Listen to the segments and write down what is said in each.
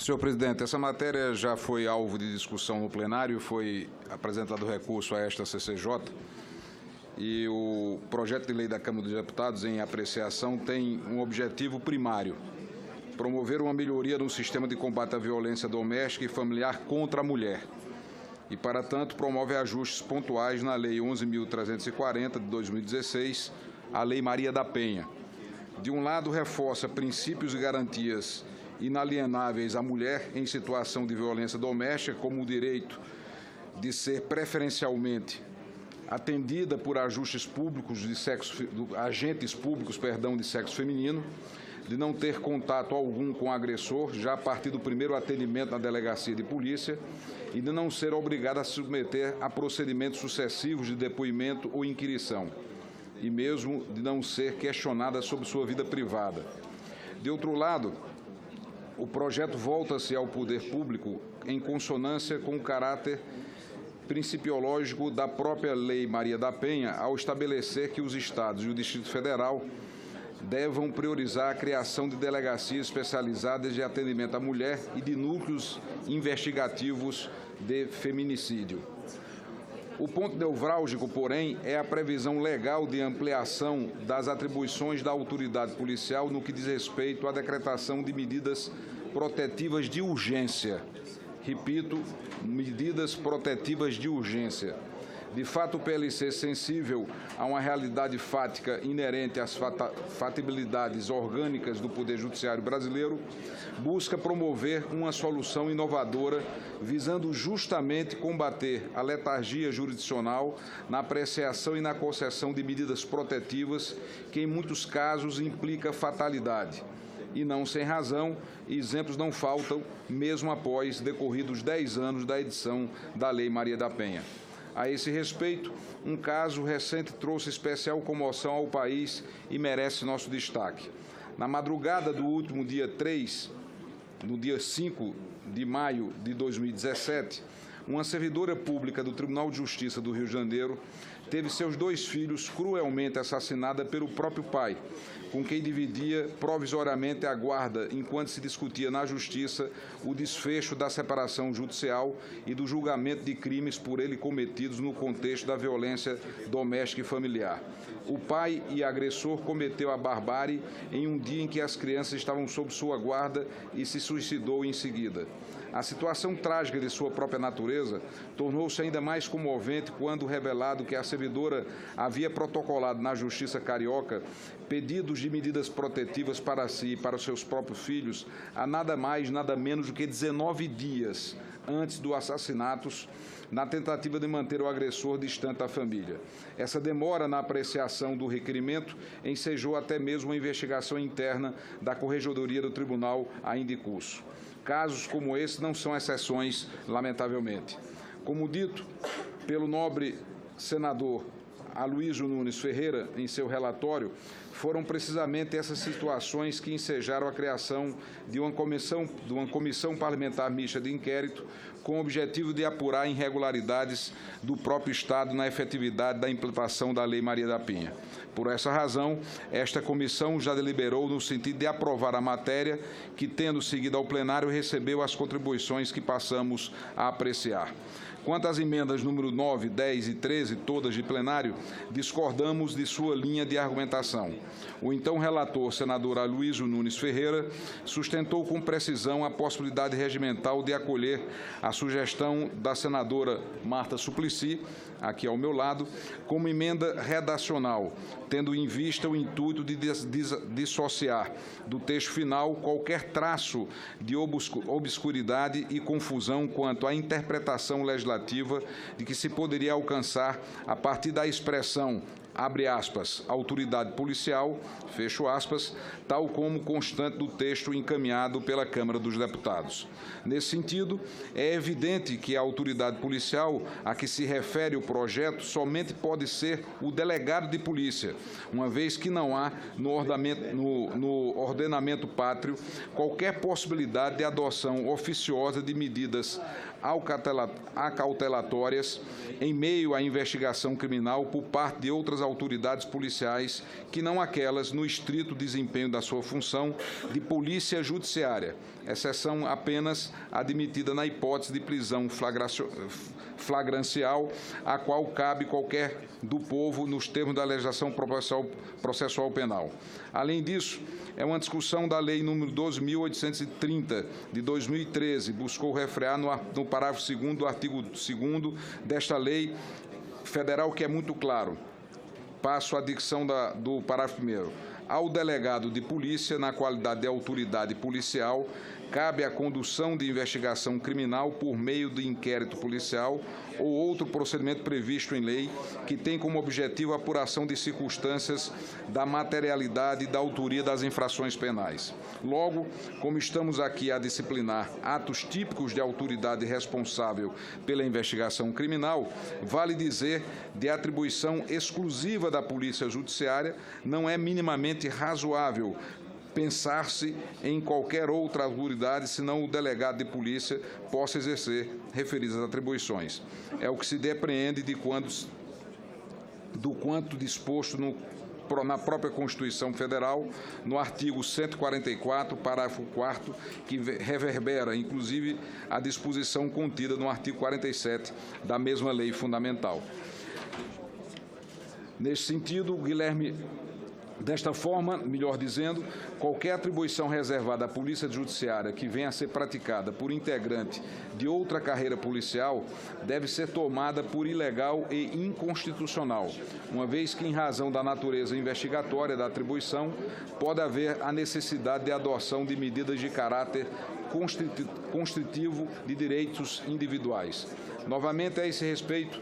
Senhor presidente, essa matéria já foi alvo de discussão no plenário, foi apresentado recurso a esta CCJ e o projeto de lei da Câmara dos Deputados em apreciação tem um objetivo primário: promover uma melhoria no sistema de combate à violência doméstica e familiar contra a mulher e, para tanto, promove ajustes pontuais na Lei 11.340 de 2016, a Lei Maria da Penha. De um lado, reforça princípios e garantias inalienáveis à mulher em situação de violência doméstica, como o direito de ser preferencialmente atendida por agentes públicos de sexo feminino, de não ter contato algum com o agressor já a partir do primeiro atendimento na delegacia de polícia e de não ser obrigada a se submeter a procedimentos sucessivos de depoimento ou inquirição, e mesmo de não ser questionada sobre sua vida privada. De outro lado, o projeto volta-se ao poder público em consonância com o caráter principiológico da própria Lei Maria da Penha, ao estabelecer que os Estados e o Distrito Federal devam priorizar a criação de delegacias especializadas de atendimento à mulher e de núcleos investigativos de feminicídio. O ponto nevrálgico, porém, é a previsão legal de ampliação das atribuições da autoridade policial no que diz respeito à decretação de medidas protetivas de urgência. Repito, medidas protetivas de urgência. De fato, o PLC, sensível a uma realidade fática inerente às fatibilidades orgânicas do Poder Judiciário brasileiro, busca promover uma solução inovadora, visando justamente combater a letargia jurisdicional na apreciação e na concessão de medidas protetivas, que em muitos casos implica fatalidade. E não sem razão, exemplos não faltam, mesmo após decorridos 10 anos da edição da Lei Maria da Penha. A esse respeito, um caso recente trouxe especial comoção ao país e merece nosso destaque. Na madrugada do último dia 3, no dia 5 de maio de 2017, uma servidora pública do Tribunal de Justiça do Rio de Janeiro teve seus 2 filhos cruelmente assassinada pelo próprio pai, com quem dividia provisoriamente a guarda enquanto se discutia na Justiça o desfecho da separação judicial e do julgamento de crimes por ele cometidos no contexto da violência doméstica e familiar. O pai e agressor cometeu a barbárie em um dia em que as crianças estavam sob sua guarda e se suicidou em seguida. A situação trágica de sua própria natureza tornou-se ainda mais comovente quando revelado que a servidora havia protocolado na Justiça Carioca pedidos de medidas protetivas para si e para os seus próprios filhos há nada mais, nada menos do que 19 dias antes do assassinato, na tentativa de manter o agressor distante da família. Essa demora na apreciação do requerimento ensejou até mesmo uma investigação interna da Corregedoria do Tribunal ainda em curso. Casos como esse não são exceções, lamentavelmente. Como dito pelo nobre senador Aloysio Nunes Ferreira em seu relatório, foram precisamente essas situações que ensejaram a criação de uma comissão parlamentar mista de inquérito com o objetivo de apurar irregularidades do próprio Estado na efetividade da implantação da Lei Maria da Penha. Por essa razão, esta comissão já deliberou no sentido de aprovar a matéria que, tendo seguido ao plenário, recebeu as contribuições que passamos a apreciar. Quanto às emendas número 9, 10 e 13, todas de plenário, discordamos de sua linha de argumentação. O então relator, senador Aloysio Nunes Ferreira, sustentou com precisão a possibilidade regimental de acolher a sugestão da senadora Marta Suplicy, aqui ao meu lado, como emenda redacional, tendo em vista o intuito de dissociar do texto final qualquer traço de obscuridade e confusão quanto à interpretação legislativa de que se poderia alcançar a partir da expressão, abre aspas, autoridade policial, fecho aspas, tal como constante do texto encaminhado pela Câmara dos Deputados. Nesse sentido, é evidente que a autoridade policial a que se refere o projeto somente pode ser o delegado de polícia, uma vez que não há no ordenamento pátrio qualquer possibilidade de adoção oficiosa de medidas acautelatórias em meio à investigação criminal por parte de outras autoridades policiais que não aquelas no estrito desempenho da sua função de polícia judiciária, exceção apenas admitida na hipótese de prisão flagrancial, a qual cabe qualquer do povo nos termos da legislação processual penal. Além disso, é uma discussão da Lei nº 12.830, de 2013, buscou refrear no parágrafo 2º do artigo 2º desta lei federal, que é muito claro. Passo à dicção do parágrafo 1º. Ao delegado de polícia, na qualidade de autoridade policial, cabe a condução de investigação criminal por meio de inquérito policial ou outro procedimento previsto em lei que tem como objetivo a apuração de circunstâncias da materialidade e da autoria das infrações penais. Logo, como estamos aqui a disciplinar atos típicos de autoridade responsável pela investigação criminal, vale dizer de atribuição exclusiva da Polícia Judiciária, não é minimamente razoável pensar-se em qualquer outra autoridade, senão o delegado de polícia possa exercer referidas atribuições. É o que se depreende do quanto disposto na própria Constituição Federal, no artigo 144, parágrafo 4º, que reverbera, inclusive, a disposição contida no artigo 47 da mesma lei fundamental. Nesse sentido, desta forma, melhor dizendo, qualquer atribuição reservada à Polícia Judiciária que venha a ser praticada por integrante de outra carreira policial deve ser tomada por ilegal e inconstitucional, uma vez que, em razão da natureza investigatória da atribuição, pode haver a necessidade de adoção de medidas de caráter constritivo de direitos individuais. Novamente, a esse respeito,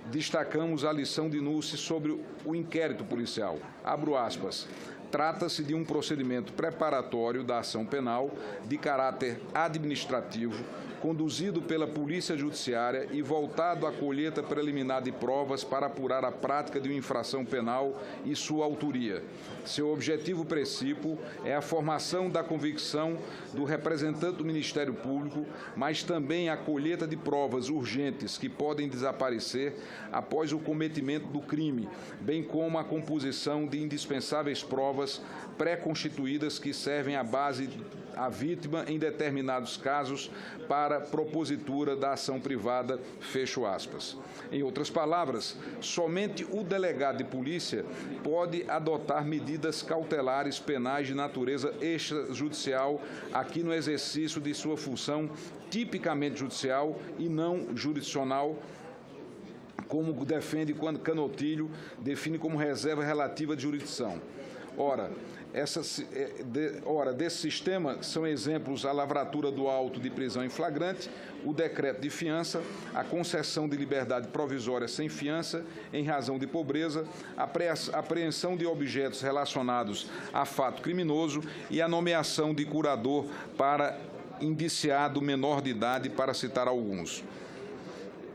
destacamos a lição de Núñez sobre o inquérito policial. Abro aspas. Trata-se de um procedimento preparatório da ação penal de caráter administrativo, conduzido pela Polícia Judiciária e voltado à colheita preliminar de provas para apurar a prática de uma infração penal e sua autoria. Seu objetivo principal é a formação da convicção do representante do Ministério Público, mas também a colheita de provas urgentes que podem desaparecer após o cometimento do crime, bem como a composição de indispensáveis provas pré-constituídas que servem à base à vítima em determinados casos para propositura da ação privada, fecho aspas. Em outras palavras, somente o delegado de polícia pode adotar medidas cautelares penais de natureza extrajudicial aqui no exercício de sua função tipicamente judicial e não jurisdicional, como defende quando Canotilho define como reserva relativa de jurisdição. Ora, desse sistema são exemplos a lavratura do auto de prisão em flagrante, o decreto de fiança, a concessão de liberdade provisória sem fiança em razão de pobreza, a apreensão de objetos relacionados a fato criminoso e a nomeação de curador para indiciado menor de idade, para citar alguns.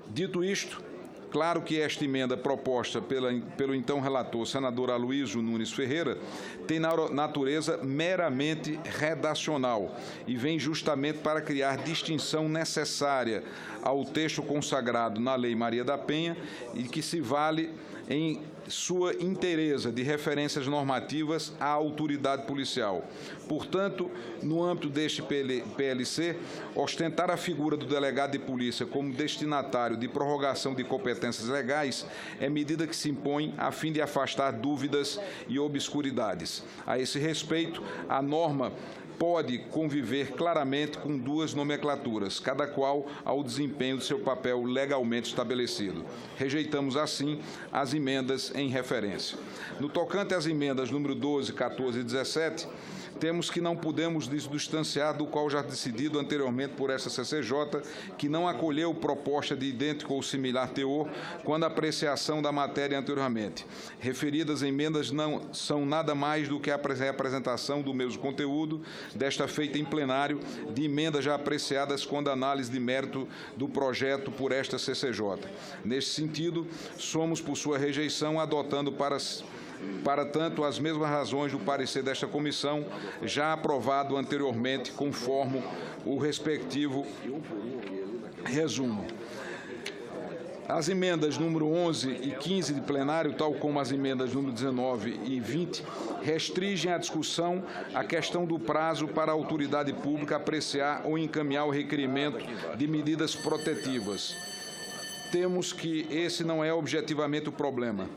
Dito isto, claro que esta emenda proposta pelo então relator, senador Aloysio Nunes Ferreira, tem natureza meramente redacional e vem justamente para criar distinção necessária ao texto consagrado na Lei Maria da Penha e que se vale em sua inteireza de referências normativas à autoridade policial. Portanto, no âmbito deste PLC, ostentar a figura do delegado de polícia como destinatário de prorrogação de competências legais é medida que se impõe a fim de afastar dúvidas e obscuridades. A esse respeito, a norma pode conviver claramente com duas nomenclaturas, cada qual ao desempenho de seu papel legalmente estabelecido. Rejeitamos, assim, as emendas em referência. No tocante às emendas número 12, 14 e 17, temos que não podemos nos distanciar do qual já decidido anteriormente por esta CCJ, que não acolheu proposta de idêntico ou similar teor quando a apreciação da matéria anteriormente. Referidas emendas não são nada mais do que a representação do mesmo conteúdo, desta feita em plenário, de emendas já apreciadas quando a análise de mérito do projeto por esta CCJ. Neste sentido, somos por sua rejeição, adotando para tanto as mesmas razões do parecer desta comissão, já aprovado anteriormente, conforme o respectivo resumo. As emendas número 11 e 15 de plenário, tal como as emendas número 19 e 20, restringem a discussão à questão do prazo para a autoridade pública apreciar ou encaminhar o requerimento de medidas protetivas. Temos que esse não é objetivamente o problema.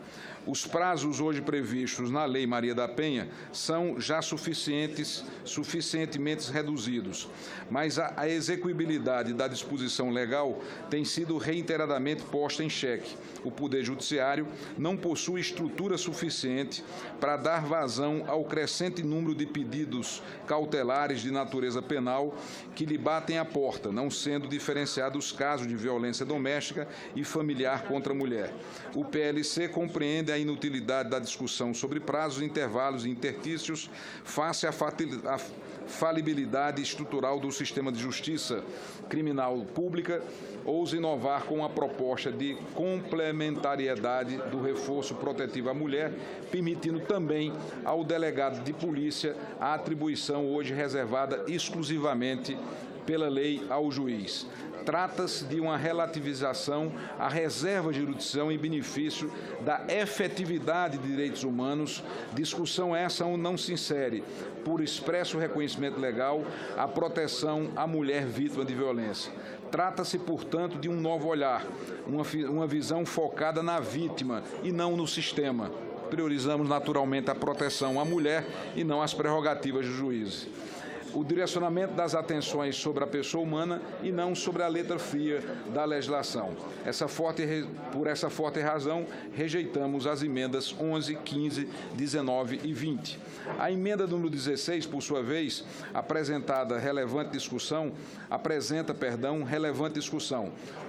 Os prazos hoje previstos na Lei Maria da Penha são já suficientemente reduzidos, mas a execuibilidade da disposição legal tem sido reiteradamente posta em xeque. O Poder Judiciário não possui estrutura suficiente para dar vazão ao crescente número de pedidos cautelares de natureza penal que lhe batem à porta, não sendo diferenciados os casos de violência doméstica e familiar contra a mulher. O PLC compreende a inutilidade da discussão sobre prazos, intervalos e intertícios face à falibilidade estrutural do sistema de justiça criminal pública, ousa inovar com a proposta de complementariedade do reforço protetivo à mulher, permitindo também ao delegado de polícia a atribuição hoje reservada exclusivamente pela lei ao juiz. Trata-se de uma relativização à reserva de jurisdição em benefício da efetividade de direitos humanos, discussão essa não se insere, por expresso reconhecimento legal, a proteção à mulher vítima de violência. Trata-se, portanto, de um novo olhar, uma visão focada na vítima e não no sistema. Priorizamos, naturalmente, a proteção à mulher e não as prerrogativas do juiz. O direcionamento das atenções sobre a pessoa humana e não sobre a letra fria da legislação. Por essa forte razão, rejeitamos as emendas 11, 15, 19 e 20. A emenda número 16, por sua vez, apresenta relevante discussão.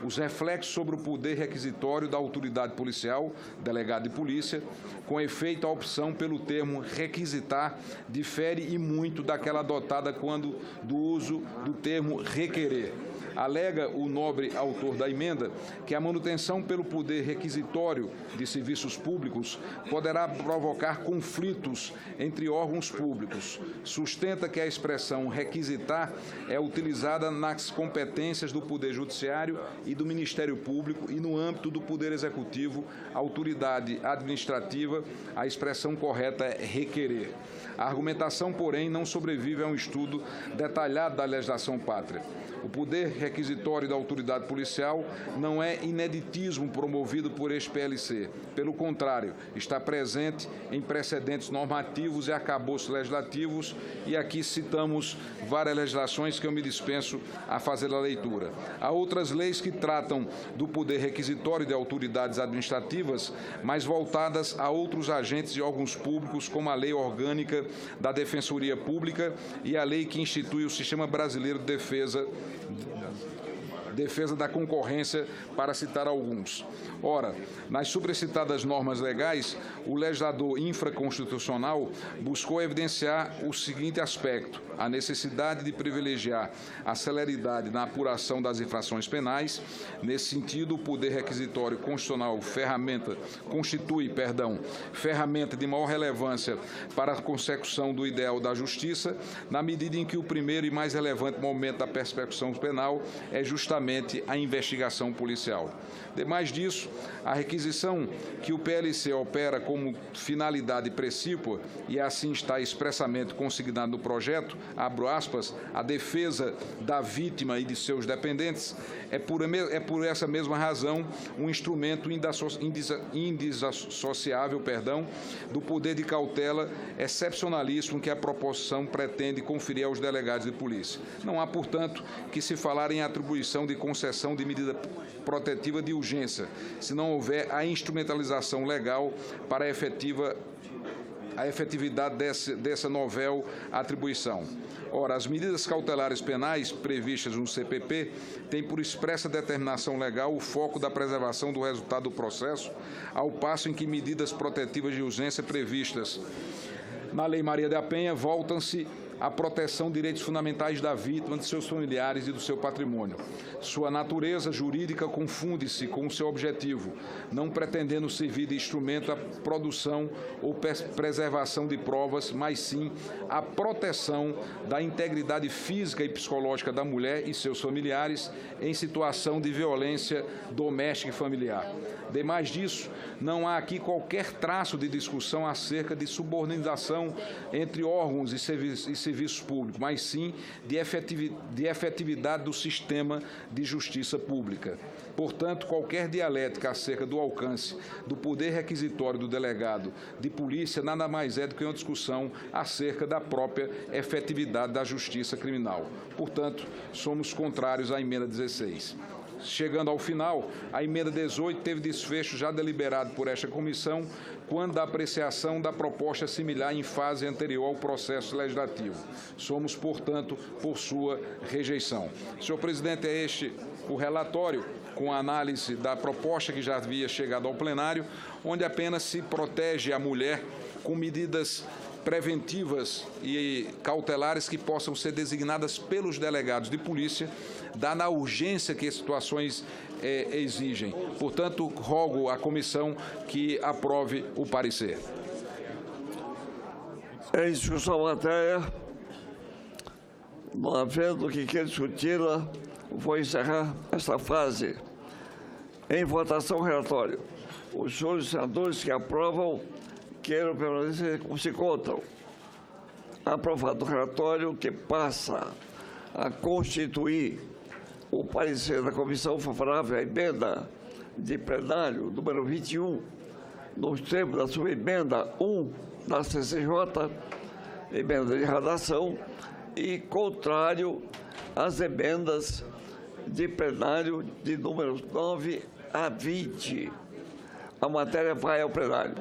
Os reflexos sobre o poder requisitório da autoridade policial, delegado de polícia, com efeito a opção pelo termo requisitar difere e muito daquela adotada quando do uso do termo requerer. Alega o nobre autor da emenda que a manutenção pelo poder requisitório de serviços públicos poderá provocar conflitos entre órgãos públicos. Sustenta que a expressão requisitar é utilizada nas competências do Poder Judiciário e do Ministério Público e no âmbito do Poder Executivo, autoridade administrativa, a expressão correta é requerer. A argumentação, porém, não sobrevive a um estudo detalhado da legislação pátria. O poder requisitório da autoridade policial não é ineditismo promovido por este PLC. Pelo contrário, está presente em precedentes normativos e arcabouços legislativos, e aqui citamos várias legislações que eu me dispenso a fazer a leitura. Há outras leis que tratam do poder requisitório de autoridades administrativas, mas voltadas a outros agentes e órgãos públicos, como a Lei Orgânica da Defensoria Pública e a lei que institui o Sistema Brasileiro de Defesa da Concorrência, para citar alguns. Ora, nas sobrecitadas normas legais, o legislador infraconstitucional buscou evidenciar o seguinte aspecto: a necessidade de privilegiar a celeridade na apuração das infrações penais. Nesse sentido, o poder requisitório constitucional constitui ferramenta de maior relevância para a consecução do ideal da justiça, na medida em que o primeiro e mais relevante momento da persecução penal é justamente a investigação policial. Demais disso, a requisição que o PLC opera como finalidade precípua, e assim está expressamente consignado no projeto, abro aspas, a defesa da vítima e de seus dependentes, é por essa mesma razão um instrumento indissociável do poder de cautela excepcionalíssimo que a proposição pretende conferir aos delegados de polícia. Não há, portanto, que se falar em atribuição de concessão de medida protetiva de urgência, se não houver a instrumentalização legal para a efetividade dessa novel atribuição. Ora, as medidas cautelares penais previstas no CPP têm por expressa determinação legal o foco da preservação do resultado do processo, ao passo em que medidas protetivas de urgência previstas na Lei Maria da Penha voltam-se a proteção de direitos fundamentais da vítima, de seus familiares e do seu patrimônio. Sua natureza jurídica confunde-se com o seu objetivo, não pretendendo servir de instrumento à produção ou preservação de provas, mas sim a proteção da integridade física e psicológica da mulher e seus familiares em situação de violência doméstica e familiar. Demais disso, não há aqui qualquer traço de discussão acerca de subordinação entre órgãos e serviços públicos, mas sim de efetividade do sistema de justiça pública. Portanto, qualquer dialética acerca do alcance do poder requisitório do delegado de polícia nada mais é do que uma discussão acerca da própria efetividade da justiça criminal. Portanto, somos contrários à emenda 16. Chegando ao final, a emenda 18 teve desfecho já deliberado por esta comissão quando da apreciação da proposta similar em fase anterior ao processo legislativo. Somos, portanto, por sua rejeição. Senhor presidente, é este o relatório com a análise da proposta que já havia chegado ao plenário, onde apenas se protege a mulher com medidas preventivas e cautelares que possam ser designadas pelos delegados de polícia, dada a urgência que as situações exigem. Portanto, rogo à comissão que aprove o parecer. Em discussão a matéria, não havendo que queira discuti-la, vou encerrar esta fase. Em votação, relatório. Os senhores senadores que aprovam queiram permanecer como se contam. Aprovado o relatório que passa a constituir o parecer da comissão favorável à emenda de plenário número 21, nos termos da subemenda 1 da CCJ, emenda de redação, e contrário às emendas de plenário de números 9 a 20. A matéria vai ao plenário.